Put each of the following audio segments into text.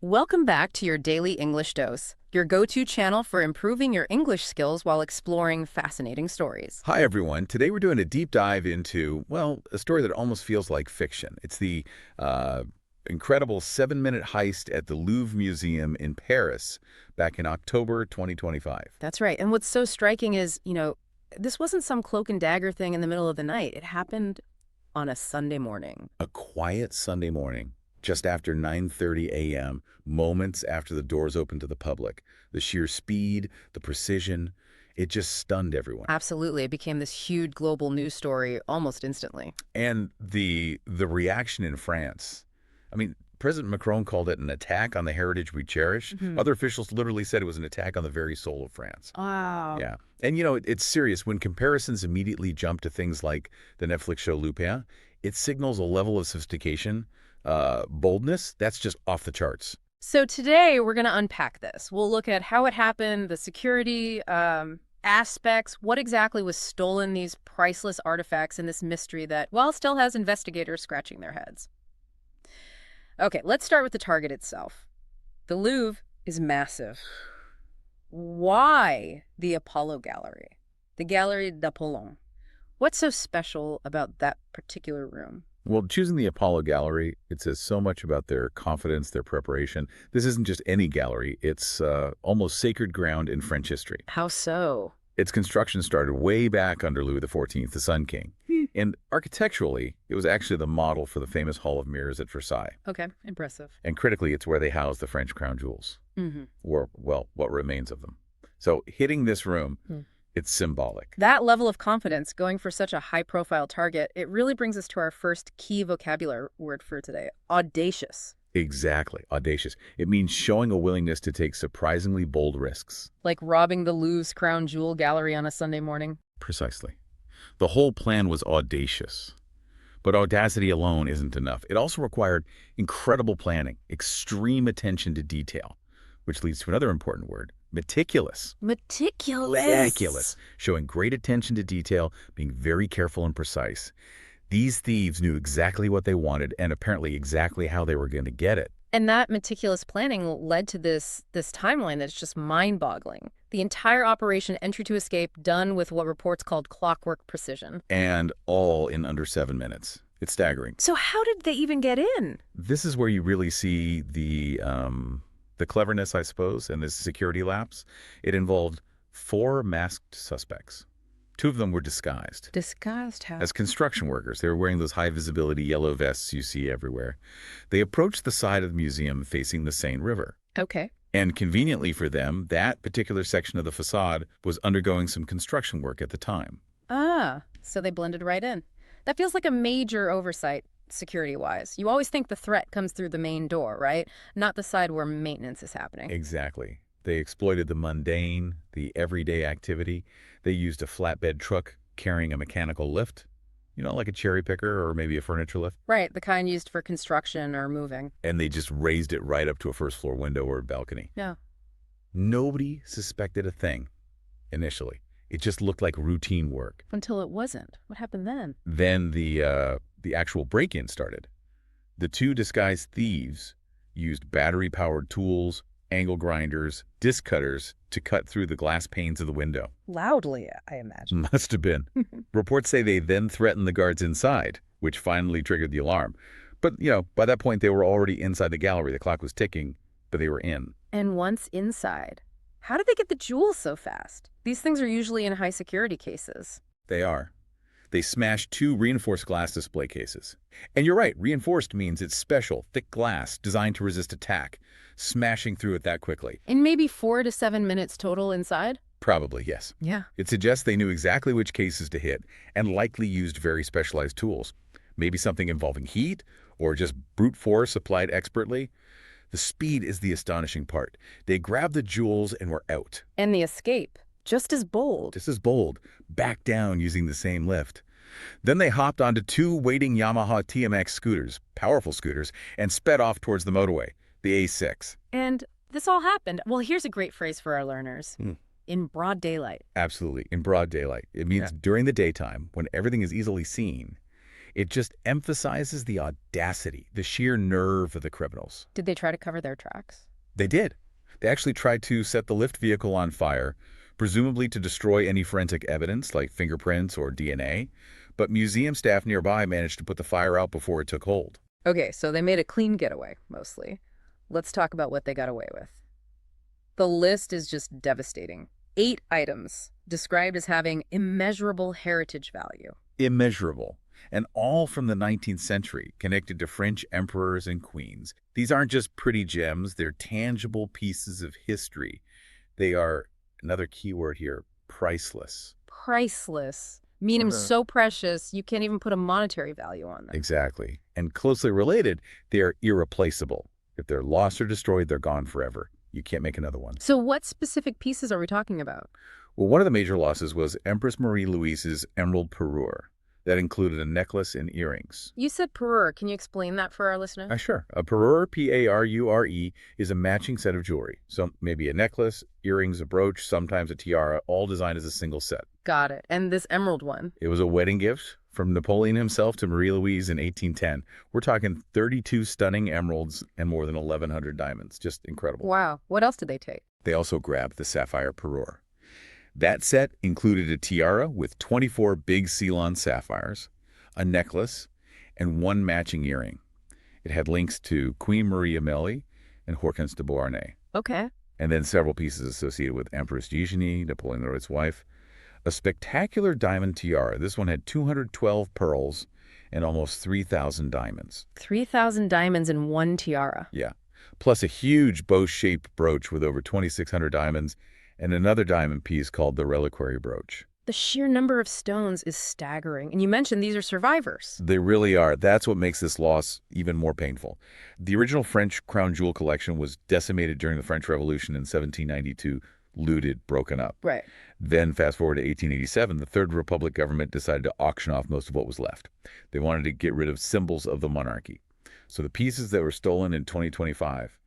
Welcome back to your daily English dose, your go-to channel for improving your English skills while exploring fascinating stories. Hi, everyone. Today we're doing a deep dive into, well, a story that almost feels like fiction. It's the uh, incredible 7-minute heist at the Louvre Museum in Paris back in October 2025. That's right. And what's so striking is, this wasn't some cloak and dagger thing in the middle of the night. It happened on a Sunday morning. A quiet Sunday morning, just after 9:30 a.m., moments after the doors opened to the public. The sheer speed, the precision, it just stunned everyone. Absolutely. It became this huge global news story almost instantly. And the reaction in France, I mean, President Macron called it an attack on the heritage we cherish. Other officials literally said it was an attack on the very soul of France. Wow. Yeah. And, it's serious. When comparisons immediately jump to things like the Netflix show Lupin, it signals a level of sophistication, boldness, that's just off the charts. So today we're going to unpack this. We'll look at how it happened, the security aspects, what exactly was stolen, these priceless artifacts, and this mystery that, well, still has investigators scratching their heads. Okay, let's start with the target itself. The Louvre is massive. Why the Apollo Gallery? The Galerie d'Apollon. What's so special about that particular room? Well, choosing the Apollo Gallery, it says so much about their confidence, their preparation. This isn't just any gallery. It's almost sacred ground in French history. How so? Its construction started way back under Louis XIV, the Sun King. And architecturally, it was actually the model for the famous Hall of Mirrors at Versailles. Okay, impressive. And critically, it's where they house the French crown jewels, or, well, what remains of them. So hitting this room, it's symbolic. That level of confidence, going for such a high-profile target, it really brings us to our first key vocabulary word for today, audacious. Exactly, audacious. It means showing a willingness to take surprisingly bold risks. Like robbing the Louvre's crown jewel gallery on a Sunday morning. Precisely. The whole plan was audacious. But audacity alone isn't enough. It also required incredible planning, extreme attention to detail, which leads to another important word, meticulous. Meticulous. Showing great attention to detail, being very careful and precise. These thieves knew exactly what they wanted and apparently exactly how they were going to get it. And that meticulous planning led to this timeline that's just mind-boggling. The entire operation, entry to escape, done with what reports called clockwork precision. And all in under 7 minutes. It's staggering. So how did they even get in? This is where you really see the cleverness, I suppose, and this security lapse. It involved 4 masked suspects. 2 of them were disguised. Disguised how? As construction workers. They were wearing those high-visibility yellow vests you see everywhere. They approached the side of the museum facing the Seine River. Okay. And conveniently for them, that particular section of the facade was undergoing some construction work at the time. Ah, so they blended right in. That feels like a major oversight, security-wise. You always think the threat comes through the main door, right? Not the side where maintenance is happening. Exactly. They exploited the mundane, the everyday activity. They used a flatbed truck carrying a mechanical lift, like a cherry picker or maybe a furniture lift. Right, the kind used for construction or moving. And they just raised it right up to a first-floor window or a balcony. Yeah. Nobody suspected a thing initially. It just looked like routine work. Until it wasn't. What happened then? Then the actual break-in started. The 2 disguised thieves used battery-powered tools, angle grinders, disc cutters to cut through the glass panes of the window. Loudly, I imagine. Must have been. Reports say they then threatened the guards inside, which finally triggered the alarm. But, by that point, they were already inside the gallery. The clock was ticking, but they were in. And once inside, how did they get the jewels so fast? These things are usually in high-security cases. They are. They smashed 2 reinforced glass display cases. And you're right, reinforced means it's special, thick glass designed to resist attack, smashing through it that quickly. In maybe 4 to 7 minutes total inside? Probably, yes. Yeah. It suggests they knew exactly which cases to hit and likely used very specialized tools. Maybe something involving heat or just brute force applied expertly. The speed is the astonishing part. They grabbed the jewels and were out. And the escape, just as bold. Just as bold, back down using the same lift. Then they hopped onto 2 waiting Yamaha TMX scooters, powerful scooters, and sped off towards the motorway, the A6. And this all happened. Well, here's a great phrase for our learners. In broad daylight. Absolutely, in broad daylight. It means during the daytime, when everything is easily seen. It just emphasizes the audacity, the sheer nerve of the criminals. Did they try to cover their tracks? They did. They actually tried to set the lift vehicle on fire, presumably to destroy any forensic evidence like fingerprints or DNA, but museum staff nearby managed to put the fire out before it took hold. Okay, so they made a clean getaway, mostly. Let's talk about what they got away with. The list is just devastating. 8 items described as having immeasurable heritage value. Immeasurable, and all from the 19th century, connected to French emperors and queens. These aren't just pretty gems, they're tangible pieces of history. They are, another key word here, priceless. Priceless. Meaning so precious, you can't even put a monetary value on them. Exactly. And closely related, they are irreplaceable. If they're lost or destroyed, they're gone forever. You can't make another one. So what specific pieces are we talking about? Well, one of the major losses was Empress Marie Louise's emerald parure. That included a necklace and earrings. You said parure. Can you explain that for our listeners? Sure. A parure, P-A-R-U-R-E, is a matching set of jewelry. So maybe a necklace, earrings, a brooch, sometimes a tiara, all designed as a single set. Got it. And this emerald one? It was a wedding gift from Napoleon himself to Marie Louise in 1810. We're talking 32 stunning emeralds and more than 1,100 diamonds. Just incredible. Wow. What else did they take? They also grabbed the sapphire parure. That set included a tiara with 24 big Ceylon sapphires, a necklace, and 1 matching earring. It had links to Queen Marie Amélie and Hortense de Beauharnais. Okay. And then several pieces associated with Empress Eugenie, Napoleon III's wife. A spectacular diamond tiara. This one had 212 pearls and almost 3,000 diamonds. 3,000 diamonds in one tiara. Yeah. Plus a huge bow-shaped brooch with over 2,600 diamonds and another diamond piece called the reliquary brooch. The sheer number of stones is staggering. And you mentioned these are survivors. They really are. That's what makes this loss even more painful. The original French crown jewel collection was decimated during the French Revolution in 1792, looted, broken up. Right. Then, fast forward to 1887, the Third Republic government decided to auction off most of what was left. They wanted to get rid of symbols of the monarchy. So the pieces that were stolen in 2025,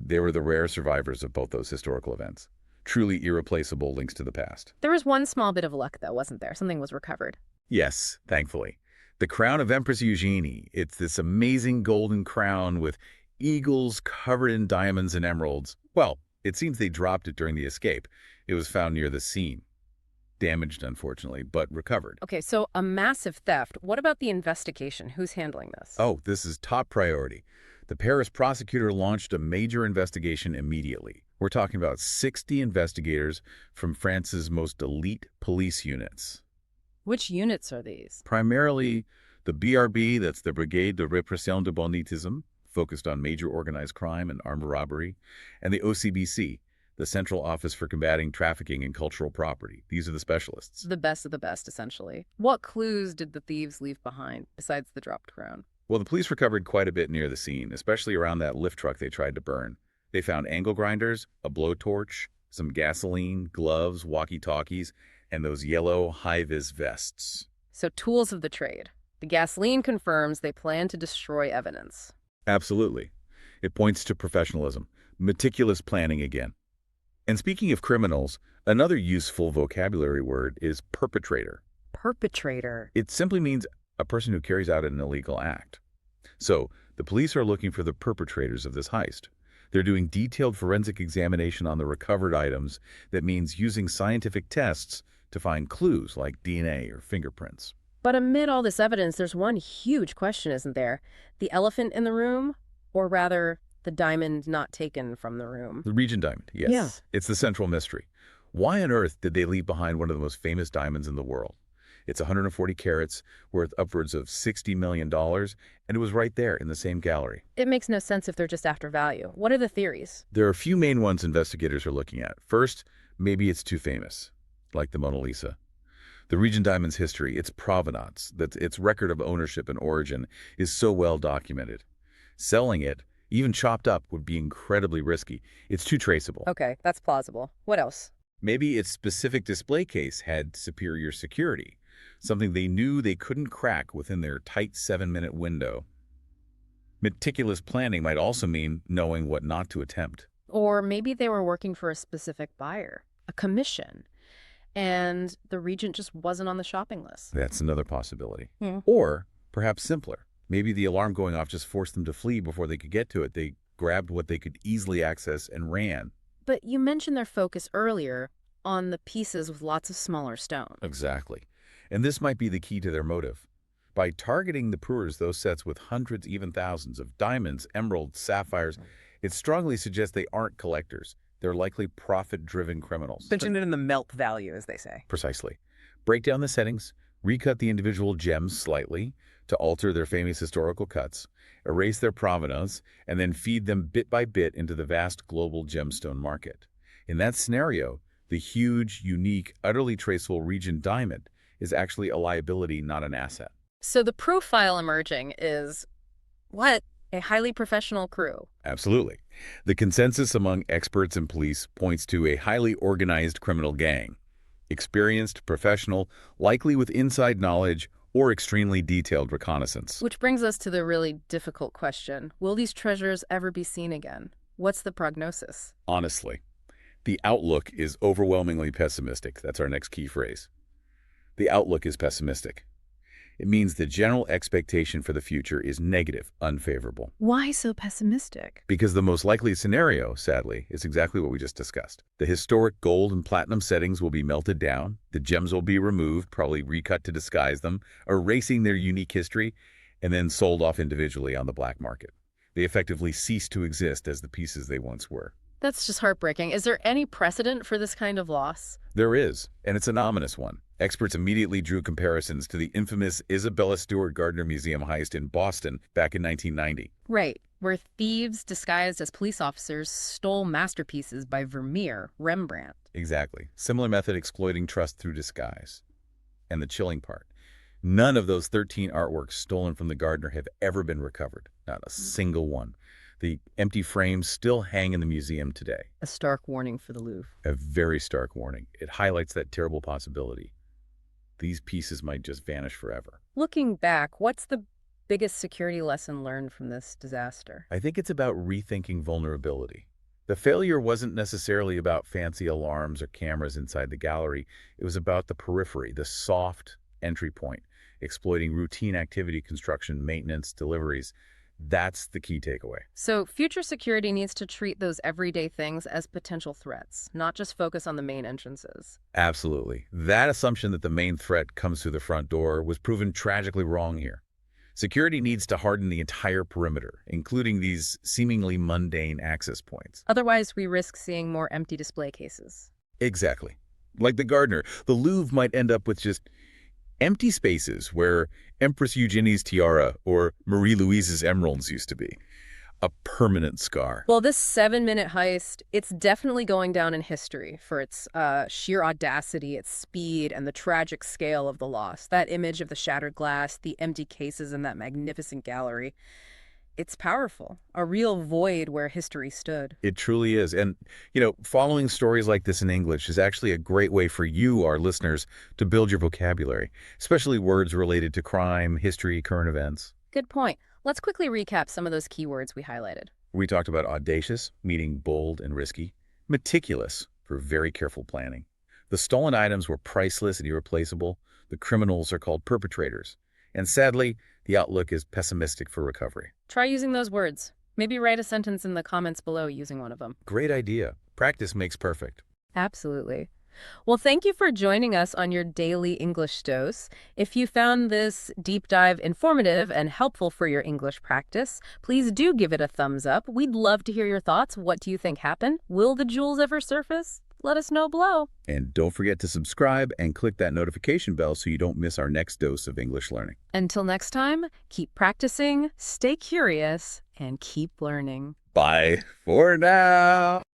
they were the rare survivors of both those historical events. Truly irreplaceable links to the past. There was one small bit of luck, though, wasn't there? Something was recovered. Yes, thankfully. The crown of Empress Eugenie. It's this amazing golden crown with eagles covered in diamonds and emeralds. Well, it seems they dropped it during the escape. It was found near the scene. Damaged, unfortunately, but recovered. Okay, so a massive theft. What about the investigation? Who's handling this? Oh, this is top priority. The Paris prosecutor launched a major investigation immediately. We're talking about 60 investigators from France's most elite police units. Which units are these? Primarily the BRB, that's the Brigade de Répression du Banditisme, focused on major organized crime and armed robbery, and the OCBC, the Central Office for Combating Trafficking in Cultural Property. These are the specialists. The best of the best, essentially. What clues did the thieves leave behind, besides the dropped crown? Well, the police recovered quite a bit near the scene, especially around that lift truck they tried to burn. They found angle grinders, a blowtorch, some gasoline, gloves, walkie-talkies, and those yellow high-vis vests. So tools of the trade. The gasoline confirms they plan to destroy evidence. Absolutely. It points to professionalism, meticulous planning again. And speaking of criminals, another useful vocabulary word is perpetrator. Perpetrator. It simply means a person who carries out an illegal act. So, the police are looking for the perpetrators of this heist. They're doing detailed forensic examination on the recovered items. That means using scientific tests to find clues like DNA or fingerprints. But amid all this evidence, there's one huge question, isn't there? The elephant in the room? Or rather, the diamond not taken from the room? The Regent diamond, yes. Yeah. It's the central mystery. Why on earth did they leave behind one of the most famous diamonds in the world? It's 140 carats, worth upwards of $60 million, and it was right there in the same gallery. It makes no sense if they're just after value. What are the theories? There are a few main ones investigators are looking at. First, maybe it's too famous, like the Mona Lisa. The Regent diamond's history, its provenance, its record of ownership and origin, is so well documented. Selling it, even chopped up, would be incredibly risky. It's too traceable. Okay, that's plausible. What else? Maybe its specific display case had superior security, something they knew they couldn't crack within their tight 7-minute window. Meticulous planning might also mean knowing what not to attempt. Or maybe they were working for a specific buyer, a commission, and the Regent just wasn't on the shopping list. That's another possibility. Hmm. Or perhaps simpler. Maybe the alarm going off just forced them to flee before they could get to it. They grabbed what they could easily access and ran. But you mentioned their focus earlier on the pieces with lots of smaller stones. Exactly. And this might be the key to their motive. By targeting the poor's, those sets with hundreds, even thousands of diamonds, emeralds, sapphires, it strongly suggests they aren't collectors. They're likely profit-driven criminals. Mentioned it in the melt value, as they say. Precisely. Break down the settings, recut the individual gems slightly to alter their famous historical cuts, erase their provenance, and then feed them bit by bit into the vast global gemstone market. In that scenario, the huge, unique, utterly traceable region diamond is actually a liability, not an asset. So the profile emerging is, what? A highly professional crew. Absolutely. The consensus among experts and police points to a highly organized criminal gang. Experienced, professional, likely with inside knowledge or extremely detailed reconnaissance. Which brings us to the really difficult question. Will these treasures ever be seen again? What's the prognosis? Honestly, the outlook is overwhelmingly pessimistic. That's our next key phrase. The outlook is pessimistic. It means the general expectation for the future is negative, unfavorable. Why so pessimistic? Because the most likely scenario, sadly, is exactly what we just discussed. The historic gold and platinum settings will be melted down, the gems will be removed, probably recut to disguise them, erasing their unique history, and then sold off individually on the black market. They effectively cease to exist as the pieces they once were. That's just heartbreaking. Is there any precedent for this kind of loss? There is, and it's an ominous one. Experts immediately drew comparisons to the infamous Isabella Stewart Gardner Museum heist in Boston back in 1990. Right, where thieves disguised as police officers stole masterpieces by Vermeer, Rembrandt. Exactly. Similar method exploiting trust through disguise. And the chilling part, none of those 13 artworks stolen from the Gardner have ever been recovered. Not a single one. The empty frames still hang in the museum today. A stark warning for the Louvre. A very stark warning. It highlights that terrible possibility. These pieces might just vanish forever. Looking back, what's the biggest security lesson learned from this disaster? I think it's about rethinking vulnerability. The failure wasn't necessarily about fancy alarms or cameras inside the gallery. It was about the periphery, the soft entry point, exploiting routine activity, construction, maintenance, deliveries. That's the key takeaway. So future security needs to treat those everyday things as potential threats, not just focus on the main entrances. Absolutely. That assumption that the main threat comes through the front door was proven tragically wrong here. Security needs to harden the entire perimeter, including these seemingly mundane access points. Otherwise, we risk seeing more empty display cases. Exactly. Like the Gardner, the Louvre might end up with just empty spaces where Empress Eugenie's tiara or Marie Louise's emeralds used to be. A permanent scar. Well, this 7-minute heist, it's definitely going down in history for its sheer audacity, its speed, and the tragic scale of the loss. That image of the shattered glass, the empty cases in that magnificent gallery. It's powerful, a real void where history stood. It truly is. And, following stories like this in English is actually a great way for you, our listeners, to build your vocabulary, especially words related to crime, history, current events. Good point. Let's quickly recap some of those keywords we highlighted. We talked about audacious, meaning bold and risky. Meticulous, for very careful planning. The stolen items were priceless and irreplaceable. The criminals are called perpetrators. And sadly, the outlook is pessimistic for recovery. Try using those words. Maybe write a sentence in the comments below using one of them. Great idea. Practice makes perfect. Absolutely. Well, thank you for joining us on your daily English dose. If you found this deep dive informative and helpful for your English practice, please do give it a thumbs up. We'd love to hear your thoughts. What do you think happened? Will the jewels ever surface? Let us know below. And don't forget to subscribe and click that notification bell so you don't miss our next dose of English learning. Until next time, keep practicing, stay curious, and keep learning. Bye for now.